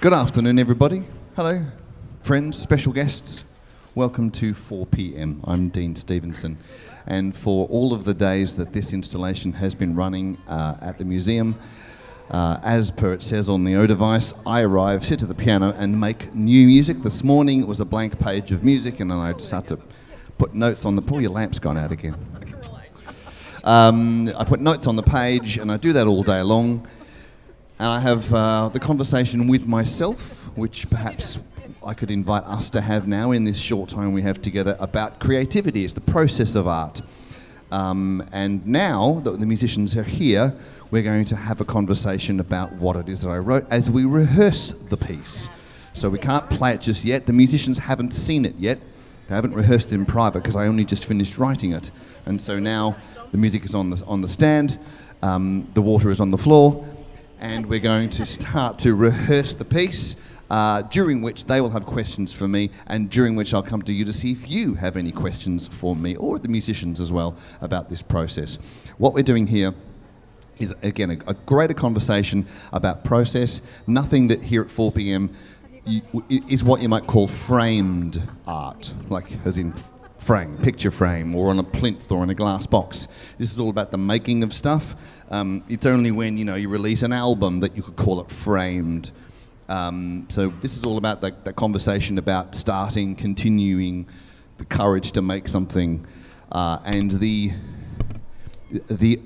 Good afternoon, everybody. Hello, friends, special guests. Welcome to 4 p.m. I'm Dean Stevenson, and for all of the days that this installation has been running at the museum, as per it says on the O device, I arrive, sit at the piano and make new music. This morning it was a blank page of music, and then I'd start to put notes on the... Oh, your lamp's gone out again. I put notes on the page, and I do that all day long. And I have the conversation with myself, which perhaps I could invite us to have now in this short time we have together, about creativity as the process of art. And now that the musicians are here, we're going to have a conversation about what it is that I wrote as we rehearse the piece. So we can't play it just yet. The musicians haven't seen it yet. They haven't rehearsed it in private because I only just finished writing it. And so now the music is on the stand, the water is on the floor, and we're going to start to rehearse the piece, during which they will have questions for me, and during which I'll come to you to see if you have any questions for me, or the musicians as well, about this process. What we're doing here is, again, a greater conversation about process. Nothing that here at 4 p.m. is what you might call framed art, like as in frame, picture frame, or on a plinth or in a glass box. This is all about the making of stuff. It's only when you release an album that you could call it framed. So this is all about that conversation about starting, continuing, the courage to make something, and the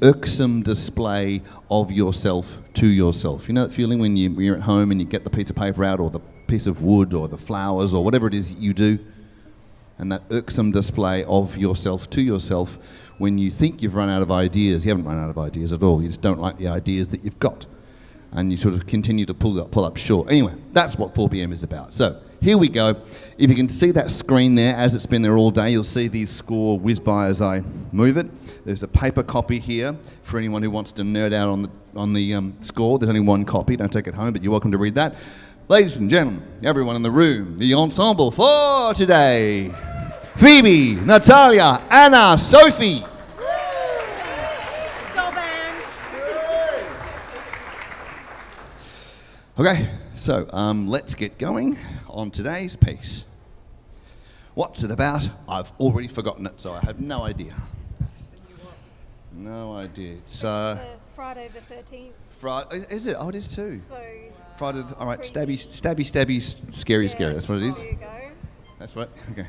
irksome display of yourself to yourself. You know that feeling when you're at home and you get the piece of paper out, or the piece of wood, or the flowers, or whatever it is that you do, and that irksome display of yourself to yourself when you think you've run out of ideas. You haven't run out of ideas at all. You just don't like the ideas that you've got, and you sort of continue to pull up short. Anyway, that's what 4 p.m. is about. So here we go. If you can see that screen there, as it's been there all day, you'll see these score whiz by as I move it. There's a paper copy here for anyone who wants to nerd out on the score. There's only one copy. Don't take it home, but you're welcome to read that. Ladies and gentlemen, everyone in the room, the ensemble for today: Phoebe, Natalia, Anna, Sophie. Okay, so let's get going on today's piece. What's it about? I've already forgotten it, so I have no idea. No idea. It's Friday the 13th. Friday, is it? Oh, it is too. So Friday. All right, stabby, scary. That's what it is. There you go. That's right. Okay.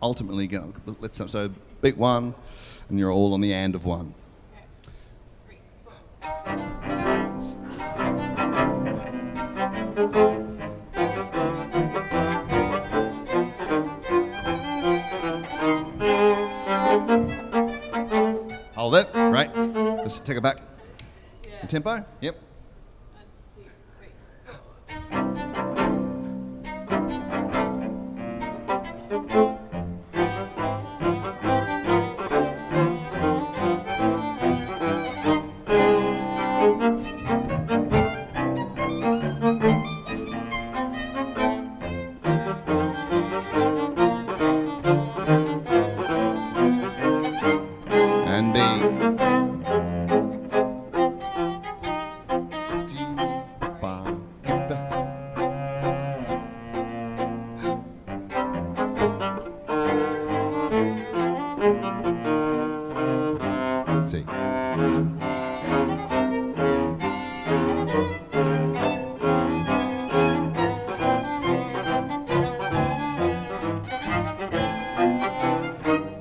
Ultimately, let's so big one, and you're all on the end of one. Hold it. Right. Let's take it back. The tempo. Yep. 1, 2, 3, 4.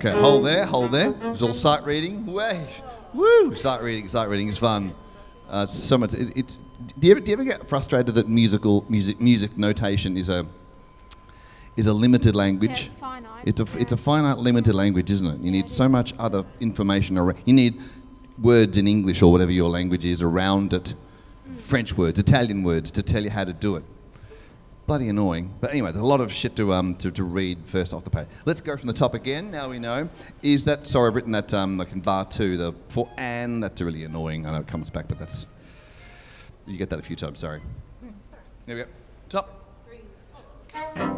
Okay, hold there. It's all sight reading. Woo! Sight reading is fun. So much. Do you ever get frustrated that music notation is a limited language? Yeah, it's finite. It's a finite, limited language, isn't it? You need so much other information around. You need words in English or whatever your language is around it. French words, Italian words to tell you how to do it. Bloody annoying. But anyway, there's a lot of shit to read first off the page. Let's go from the top again. Now we know. Is that... Sorry, I've written that like in bar 2, for Anne. That's really annoying. I know it comes back, but that's... You get that a few times, sorry. There we go. Top. 3, 4.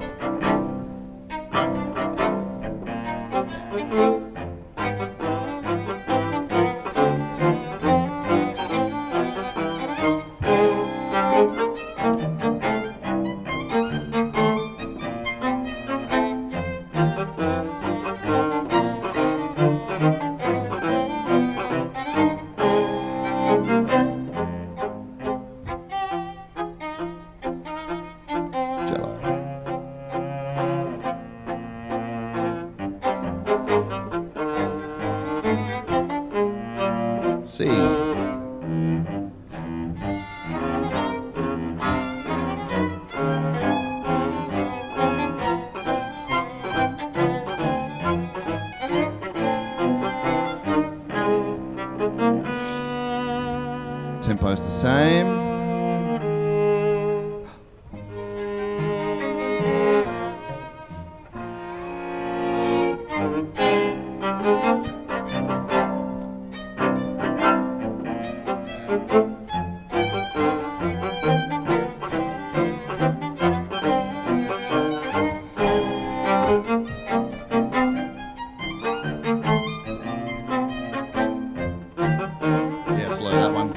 C. Tempo's the same. Yeah, slow that one.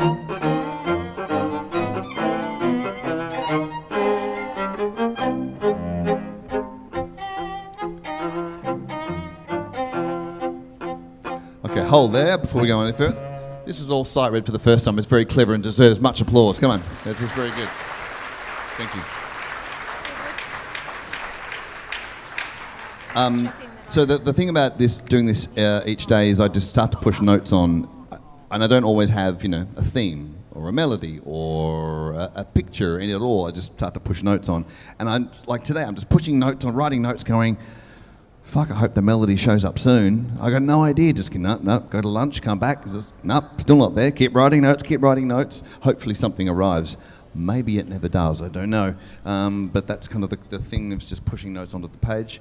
Okay, hold there before we go any further. This is all sight read for the first time. It's very clever and deserves much applause. Come on, that's very good. Thank you. So the thing about doing this each day is I just start to push notes on, and I don't always have, a theme or a melody or a picture in it at all. I just start to push notes on, and like today, I'm just pushing notes on, writing notes, going, fuck, I hope the melody shows up soon. I got no idea. Just go to lunch, come back. Nope, still not there. Keep writing notes. Hopefully something arrives. Maybe it never does. I don't know. But that's kind of the thing of just pushing notes onto the page.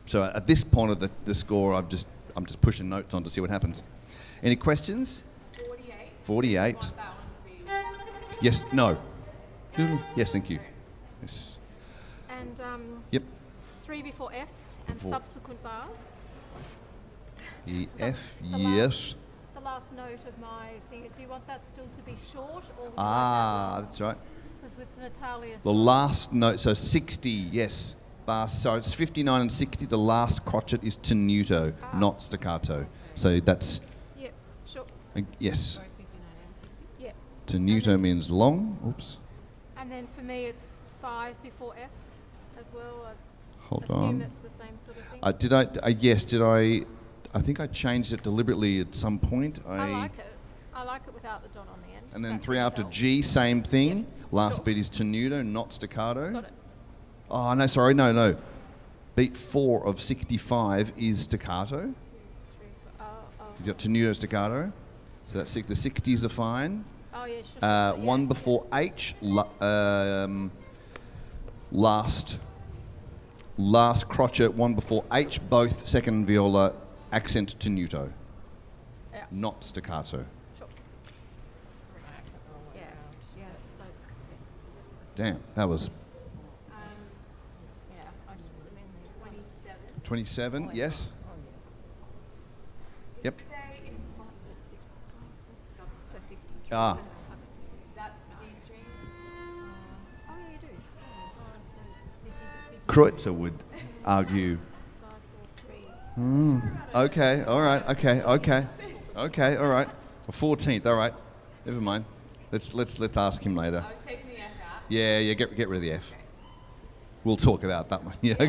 So at this point of the score, I'm just pushing notes on to see what happens. Any questions? 48. 48. Want that one to be... Yes. No. Yes. Thank you. Yes. And Yep. 3 before F and Four. subsequent bars. E F. The Yes. The last note of my thing. Do you want that still to be short, or would That's right. because with Natalia's The last note, so 60, yes. Bar, so it's 59 and 60. The last crotchet is tenuto, not staccato. So that's, Yep, sure. yes. Yep. Tenuto means long. Oops. And then for me, it's 5 before F as well. I Hold assume on. that's the same sort of thing. Yes, did I? I think I changed it deliberately at some point. I like it. I like it without the dot on the end. And then That's 3 what after felt. G, same thing. Yep, Last sure. beat is tenuto, not staccato. Got it. Oh, no, sorry, no. Beat 4 of 65 is staccato. 3, 4, You've got tenuto, staccato. So that's the 60s are fine. Oh, yeah, sure. One before H, last crotchet, one before H, both second viola, accent tenuto, Yeah. not staccato. Sure. Yeah. Yeah, it's just like... Damn, that was Yeah, I just put them in there. 27. 27, yes? Yep. Say impossible. So 53. Ah, That's D string. Oh, yeah, you do. Oh, so 50, Kreutzer would argue. 5, 4, 3. Okay, all right, okay, all right. 14th, all right. Never mind. Let's ask him later. I was taking the F out. Yeah, get rid of the F. We'll talk about that one. Yeah. I'll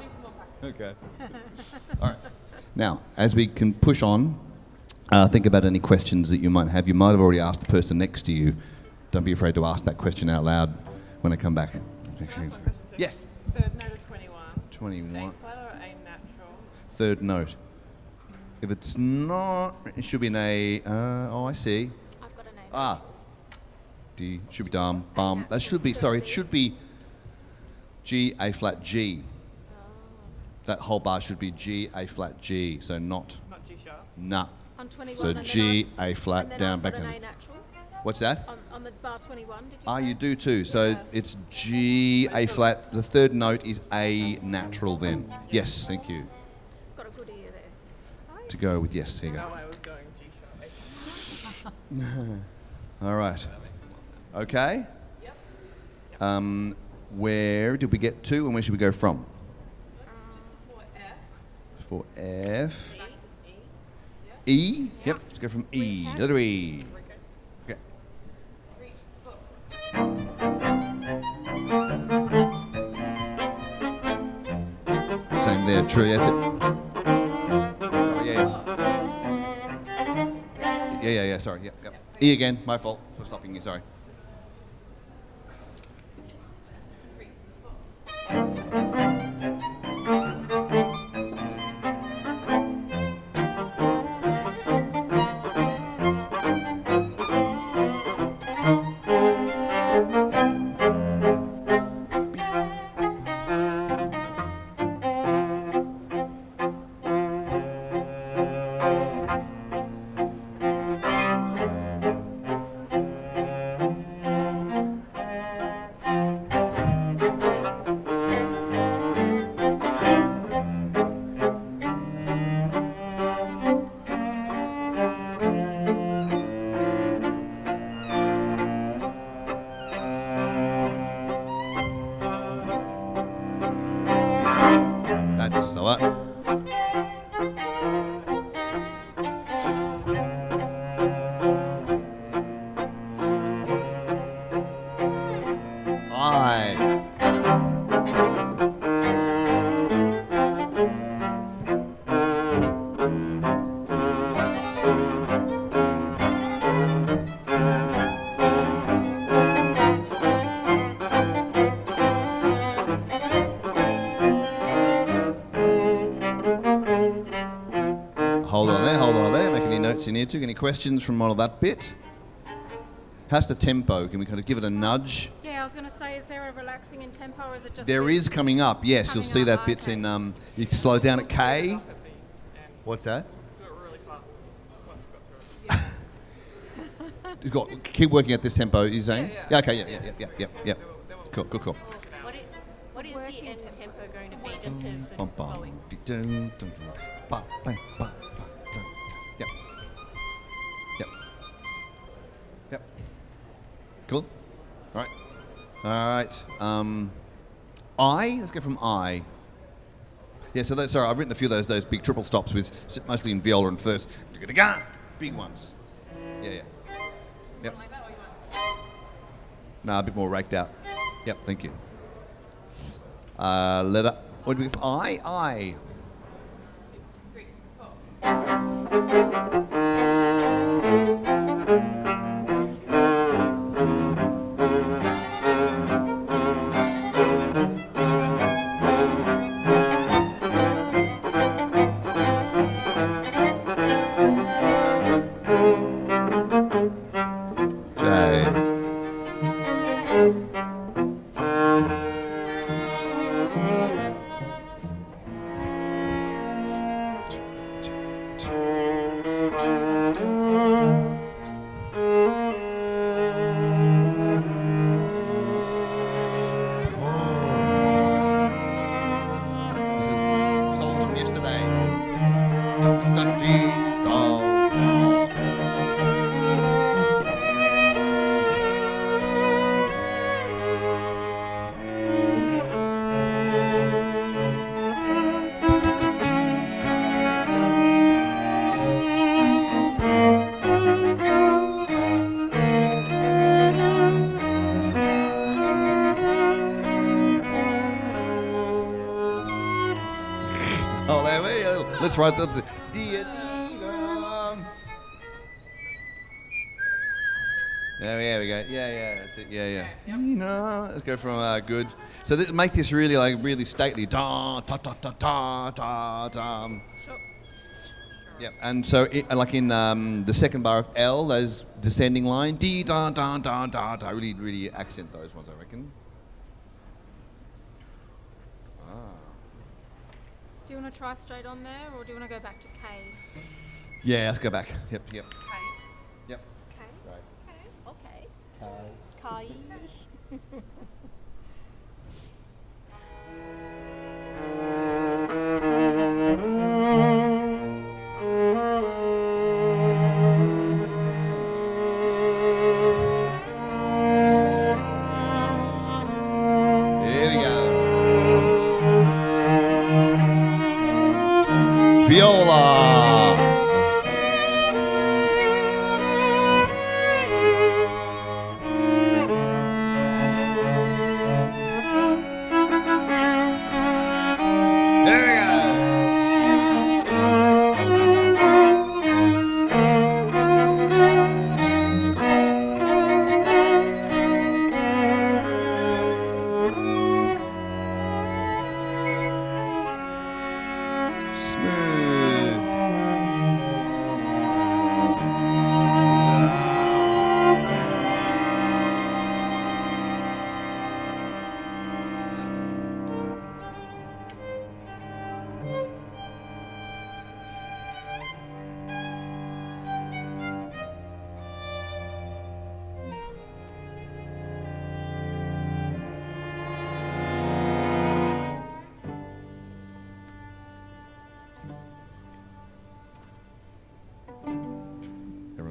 do some more practice. Okay. All right. Now, as we can push on, think about any questions that you might have. You might have already asked the person next to you. Don't be afraid to ask that question out loud when I come back. Can I ask one question too? Yes. Third note of 21. 21. A flat or A natural? Third note. If it's not, it should be an A. I see. I've got a name. Ah. D. Should be dum. Bum. That should be, sorry, it should be G, A flat, G. That whole bar should be G, A flat, G. So not, Not G sharp. nah. On 21. So and then G, I've- A flat, and then down, I've back got an down. A natural. What's that? On the bar 21, did you Ah, say? you do too. So Yeah. it's G, A flat. The third note is A natural then. Yes, thank you. Got a good ear there. Sorry. To go with yes, here you No, go. I was going G sharp. All right. Okay. Yep. Where did we get to and where should we go from? Just For for F. F. E. E? Yep, let's go from E. Recap. Letter E. Okay. Reach foot. Same there, true, yes. Sorry, yeah. Yeah. Sorry. Yep. E again. My fault for stopping you. Sorry. That's the one. I. Hold on there. Make any notes you need to. Any questions from all of that bit? How's the tempo? Can we kind of give it a nudge? Yeah, I was going to say, is there a relaxing in tempo, or is it just... There is coming up, yes. You'll Coming see up, that bit's okay. in, you slow down at K. What's that? Do it really fast once we've got through it. You've got, keep working at this tempo, you're saying? Yeah. Okay, yeah. Cool. What is the end tempo going to be, just to Bum, for bum, flowing? di, dun, dun, dun, ba, bang, ba, ba, dun. Yep. Cool. All right. I. Let's go from I. Yeah. So sorry, I've written a few of those big triple stops with mostly in viola and first. Big ones. Yeah. Yep. No, a bit more raked out. Yep. Thank you. Letter. What do we? I. 2, 3, 4. J. This is songs from yesterday. Oh, there we go. Let's write that. There we go. Yeah, that's it. Yeah. Let's go from good. So make this really stately. Da ta ta ta ta ta ta. Sure. Yep. And so like in the second bar of L, those descending line, D da da da da da. Really accent those ones, I reckon. Do you want to try straight on there, or do you want to go back to K? Yeah, let's go back. Yep. Okay. Yep. K? Right. Okay. Kai. Here we go. Viola.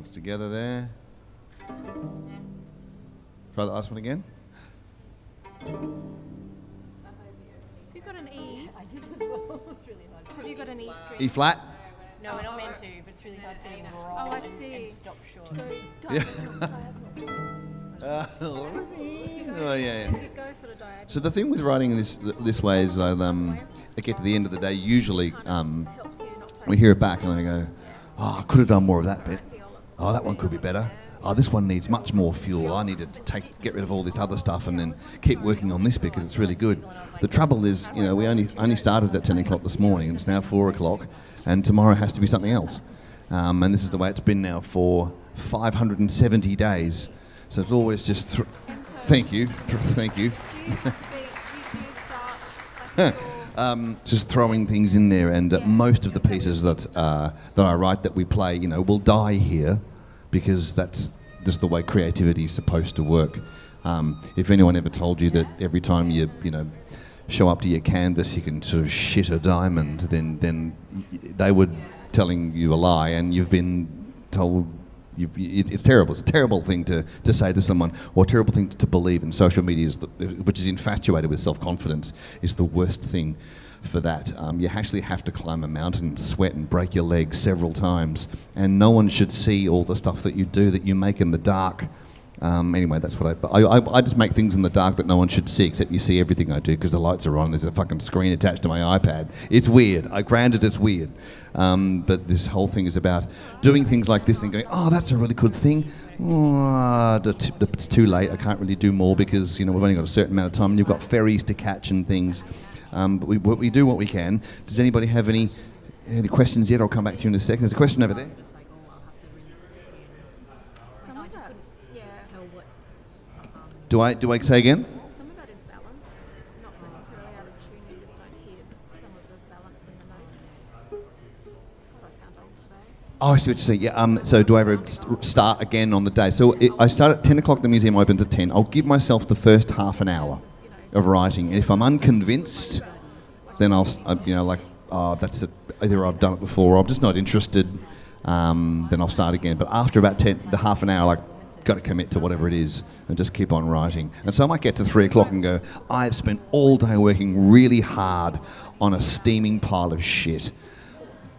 Chords together there. Try the last one again. Have you got an E? I did as well. It's really hard. Have you got an E string? E flat. No, we're not meant to, but it's really hard to roll Oh, I see. and stop short. Go diagonal. Oh yeah. If you go sort of diagonal. So the thing with writing this way is I get to the end of the day. Usually helps you not play. we hear it back and I go, oh, I could have done more of that bit. Oh, that one could be better. Oh, this one needs much more fuel. I need to get rid of all this other stuff and then keep working on this because it's really good. The trouble is, you know, we only started at 10 o'clock this morning and it's now 4 o'clock and tomorrow has to be something else. And this is the way it's been now for 570 days. So it's always just, thank you. Do you start Just throwing things in there, and most of the pieces that I write that we play, you know, will die here, because that's just the way creativity is supposed to work. If anyone ever told you that every time you show up to your canvas you can sort of shit a diamond, then they were telling you a lie, and you've been told. It's terrible. It's a terrible thing to say to someone, or a terrible thing to believe. And social media, which is infatuated with self-confidence, is the worst thing for that. You actually have to climb a mountain, sweat and break your legs several times, and no one should see all the stuff that you do, that you make in the dark. Anyway, that's what I just make things in the dark that no one should see, except you see everything I do because the lights are on. There's a fucking screen attached to my iPad. It's weird. Granted, it's weird. But this whole thing is about doing things like this and going, oh, that's a really good thing. Oh, it's too late. I can't really do more because, we've only got a certain amount of time and you've got ferries to catch and things. But we do what we can. Does anybody have any questions yet? I'll come back to you in a second. There's a question over there. some of that? Yeah. Do I say again? Some of that is balance. It's not necessarily out of tune. You just don't hear some of the balance in the notes. God, I sound old today. Oh, I see what you're saying. Yeah. So do I ever start again on the day? So I start at 10 o'clock. The museum opens at 10. I'll give myself the first half an hour of writing, and if I'm unconvinced, then I'll that's it. Either I've done it before or I'm just not interested. Then I'll start again. But after about the half an hour, got to commit to whatever it is and just keep on writing. And so I might get to 3 o'clock and go, I've spent all day working really hard on a steaming pile of shit.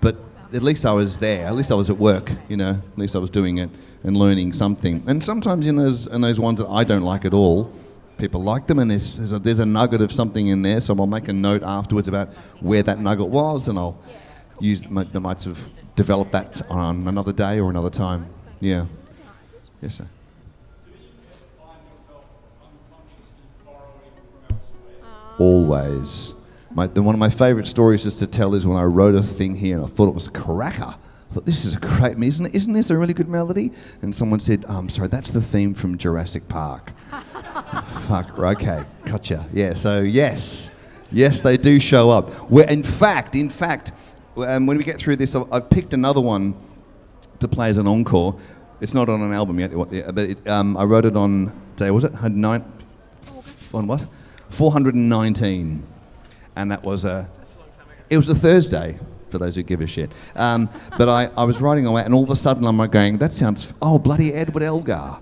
But at least I was there. At least I was at work, At least I was doing it and learning something. And sometimes in those ones that I don't like at all, people like them, and there's a nugget of something in there, so I'll make a note afterwards about where that nugget was, and I'll I might sort of develop that on another day or another time. Yeah. Yes, sir. Always. One of my favourite stories just to tell is when I wrote a thing here and I thought it was a cracker. I thought, this is a great, isn't this a really good melody? And someone said, sorry, that's the theme from Jurassic Park. Fuck, okay, gotcha. Yeah, so yes, they do show up. In fact, when we get through this, I've picked another one to play as an encore. It's not on an album yet, but I wrote it on, was it? On what? 419. And that was it was a Thursday, for those who give a shit. But I was writing away, and all of a sudden I'm going, that sounds, bloody Edward Elgar.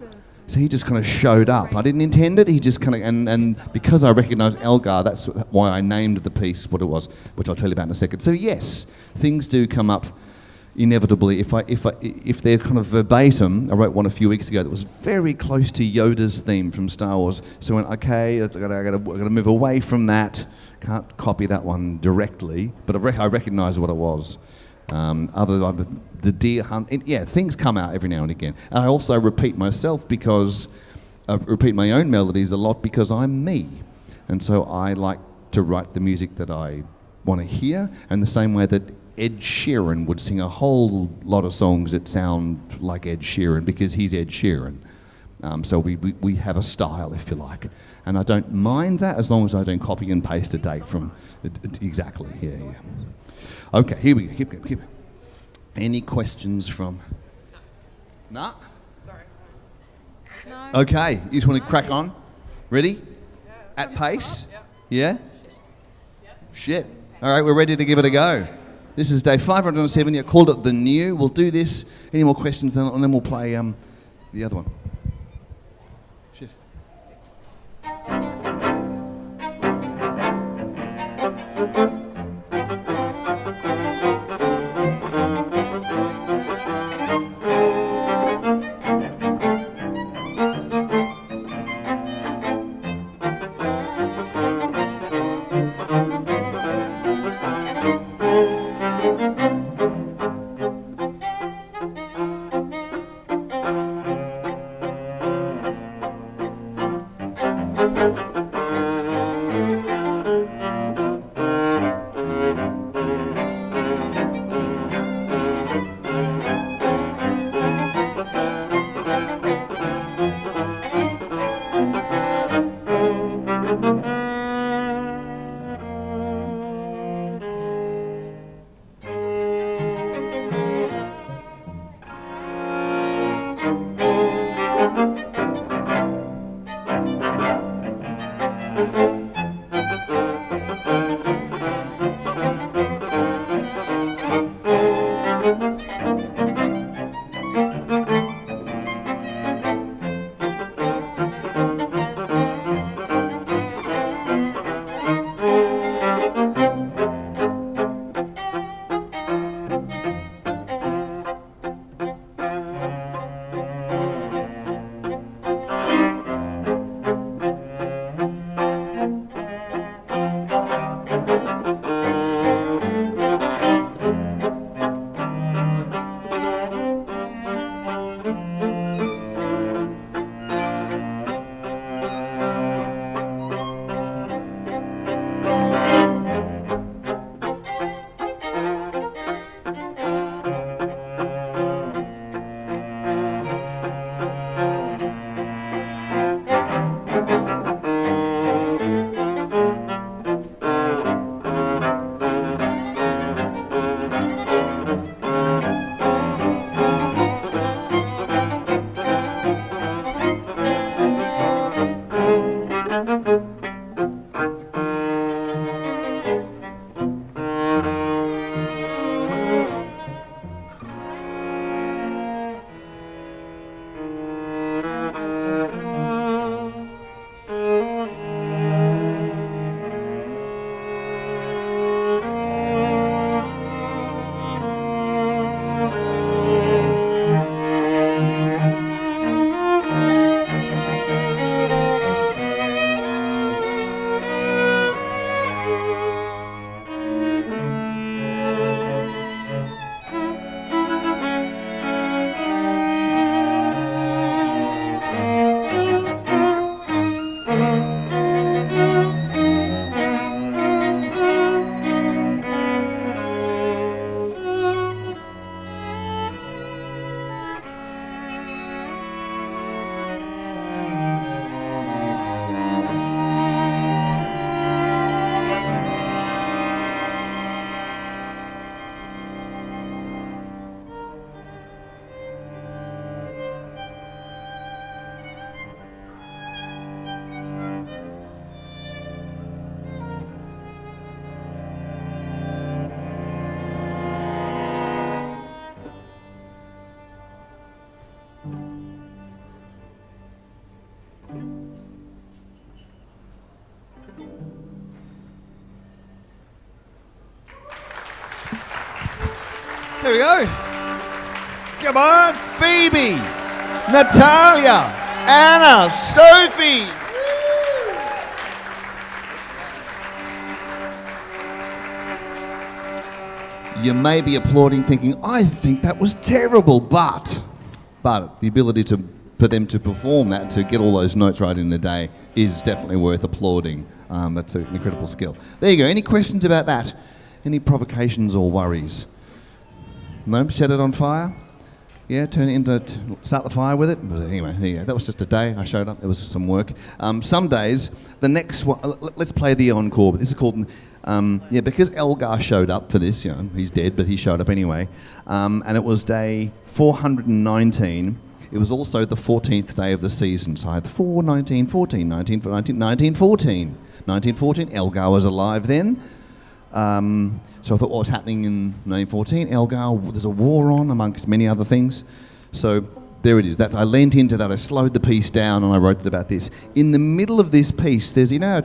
So he just kind of showed up. I didn't intend it. He just kind of, and because I recognised Elgar, that's why I named the piece what it was, which I'll tell you about in a second. So yes, things do come up inevitably. If they're kind of verbatim, I wrote one a few weeks ago that was very close to Yoda's theme from Star Wars. So I went, okay, I got to move away from that. Can't copy that one directly, but I recognise what it was. Other than the deer hunt, things come out every now and again. And I also repeat myself because I repeat my own melodies a lot because I'm me. And so I like to write the music that I want to hear, and the same way that Ed Sheeran would sing a whole lot of songs that sound like Ed Sheeran because he's Ed Sheeran. So we have a style, if you like. And I don't mind that as long as I don't copy and paste a date from exactly. Yeah. Okay, here we go. Keep going. Any questions from? Nah? Sorry. No. Okay, you just want to crack on? Ready? At pace? Yeah? Shit. All right, we're ready to give it a go. This is day 570. I called it The New. We'll do this. Any more questions? And then we'll play the other one. Shit. There we go. Come on, Phoebe, Natalia, Anna, Sophie. You may be applauding thinking, I think that was terrible, but the ability for them to perform that, to get all those notes right in a day, is definitely worth applauding. That's an incredible skill. There you go. Any questions about that? Any provocations or worries? No? Set it on fire? Yeah, turn it into, start the fire with it? Anyway, there you go. That was just a day. I showed up. There was some work. Some days, the next one, let's play the encore. This is called, because Elgar showed up for this, he's dead, but he showed up anyway. And it was day 419. It was also the 14th day of the season. So I had 4, 19, 14, 19, 19, 14. 1914, Elgar was alive then. So I thought, what was happening in 1914? Elgar, there's a war on, amongst many other things. So there it is. I leaned into that. I slowed the piece down and I wrote about this. In the middle of this piece, there's, you know,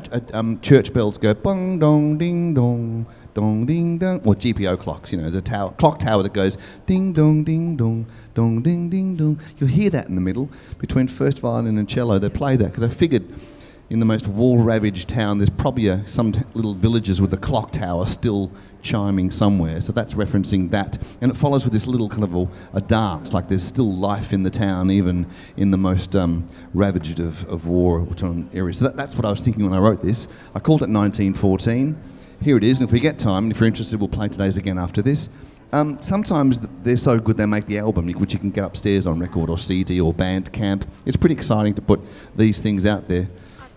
church bells go bong, dong, ding, dong, dong, ding, dong, or GPO clocks, you know, there's a clock tower that goes ding, dong, ding, dong, dong, ding, ding, dong. You'll hear that in the middle. Between first violin and cello, they play that, because I figured in the most war-ravaged town, there's probably some little villages with the clock tower still chiming somewhere. So that's referencing that. And it follows with this little kind of a dance, like there's still life in the town, even in the most ravaged of war areas. So that's what I was thinking when I wrote this. I called it 1914. Here it is, and if we get time, and if you're interested, we'll play today's again after this. Sometimes they're so good they make the album, which you can get upstairs on record or CD or Bandcamp. It's pretty exciting to put these things out there.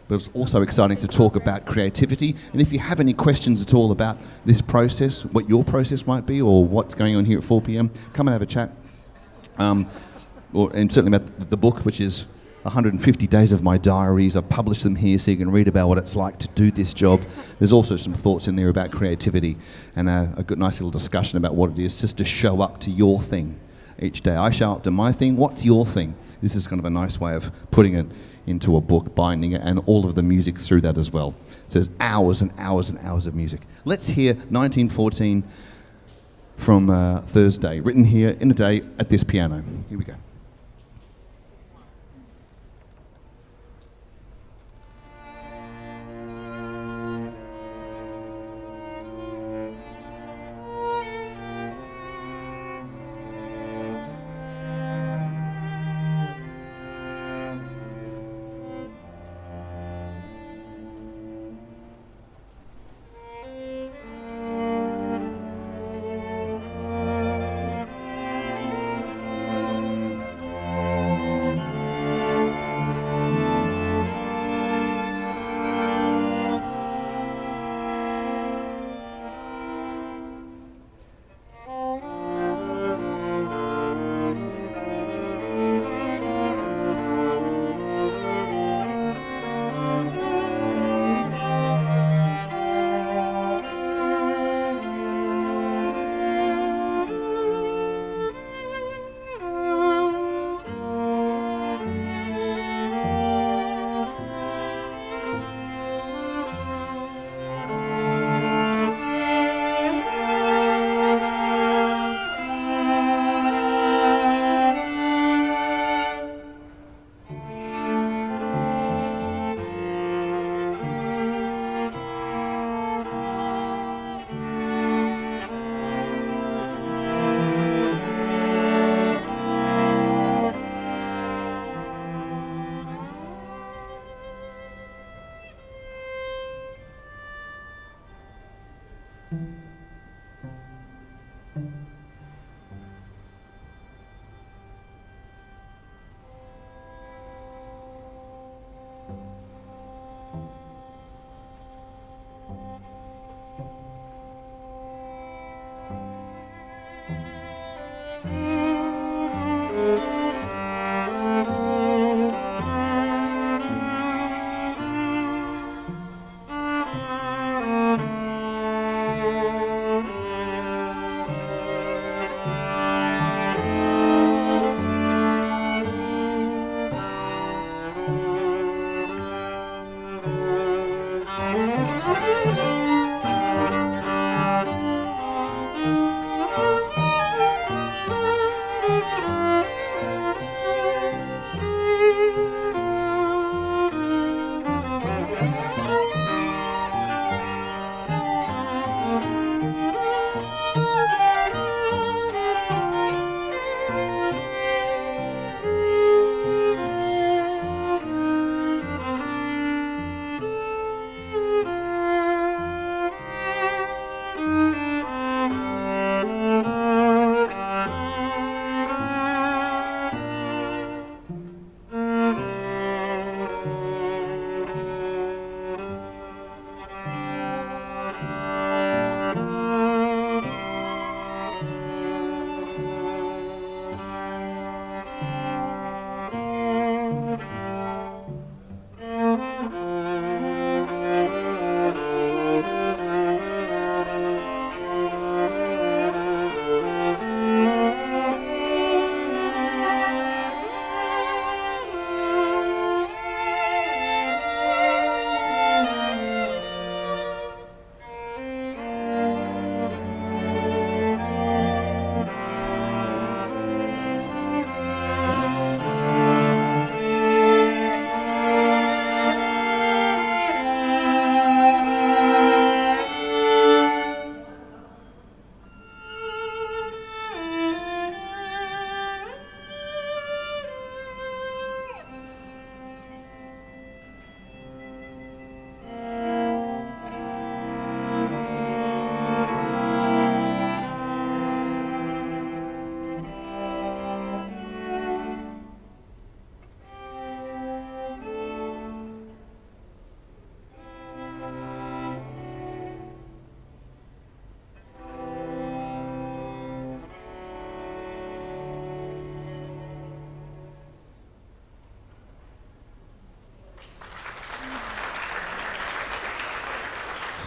But it's also exciting to talk about creativity. And if you have any questions at all about this process, what your process might be, or what's going on here at 4 p.m, come and have a chat. And certainly about the book, which is 150 days of my diaries. I've published them here so you can read about what it's like to do this job. There's also some thoughts in there about creativity and a good, nice little discussion about what it is just to show up to your thing each day. I show up to my thing. What's your thing? This is kind of a nice way of putting it into a book, binding it, and all of the music through that as well. So there's hours and hours and hours of music. Let's hear 1914 from Thursday, written here in a day at this piano. Here we go.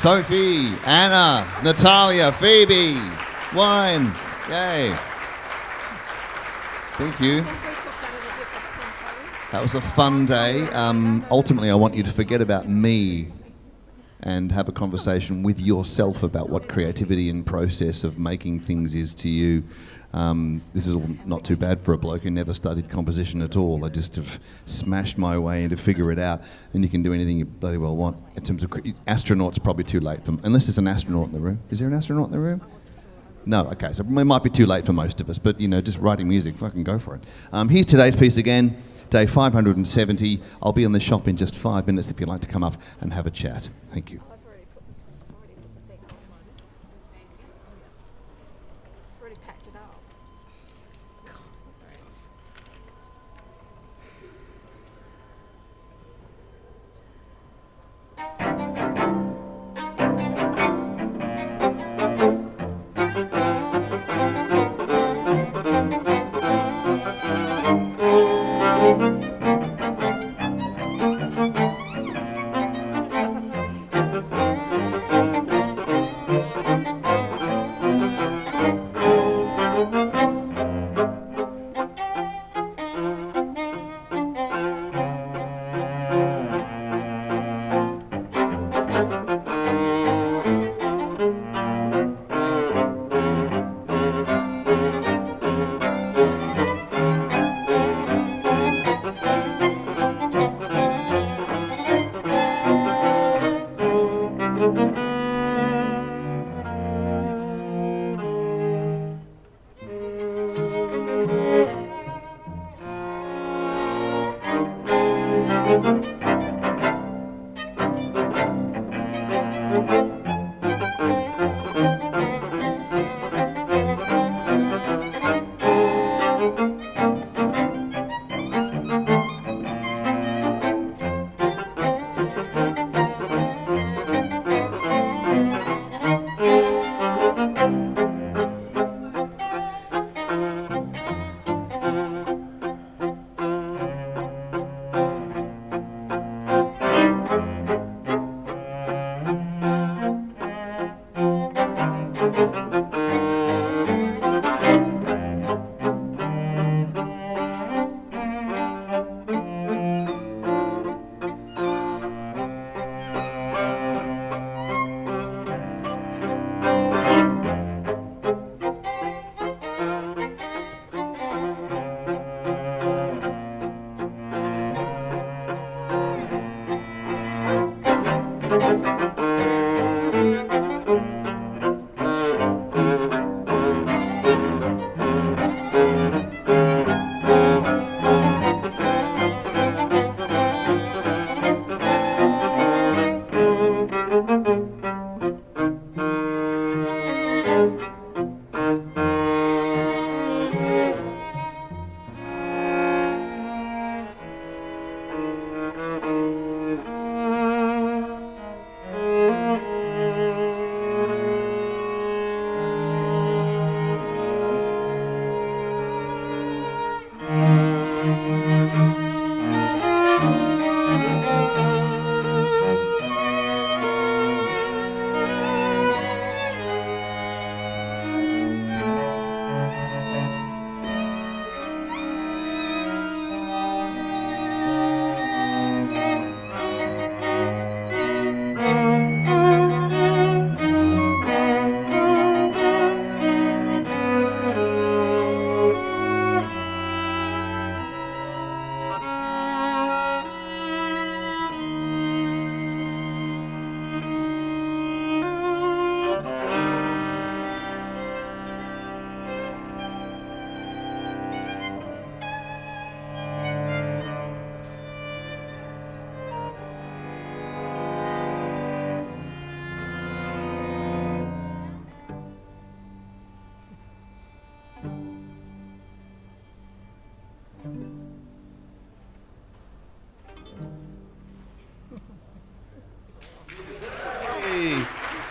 Sophie, Anna, Natalia, Phoebe, wine. Yay. Thank you. I think we took that at a different tempo. That was a fun day. Ultimately, I want you to forget about me and have a conversation with yourself about what creativity and process of making things is to you. This is all not too bad for a bloke who never studied composition at all. I just have smashed my way in to figure it out, and you can do anything you bloody well want. In terms of astronauts, probably too late for unless there's an astronaut in the room. Is there an astronaut in the room? No, okay, so it might be too late for most of us, but just writing music, fucking go for it. Here's today's piece again, day 570. I'll be in the shop in just 5 minutes if you'd like to come up and have a chat. Thank you. I've already put the thing on mine. I've already packed it up.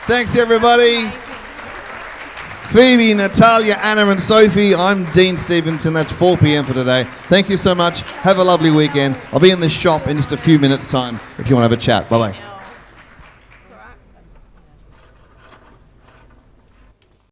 Thanks, everybody. Phoebe, Natalia, Anna, and Sophie. I'm Dean Stevenson. That's 4 p.m. for today. Thank you so much. Have a lovely weekend. I'll be in the shop in just a few minutes' time if you want to have a chat. Bye-bye.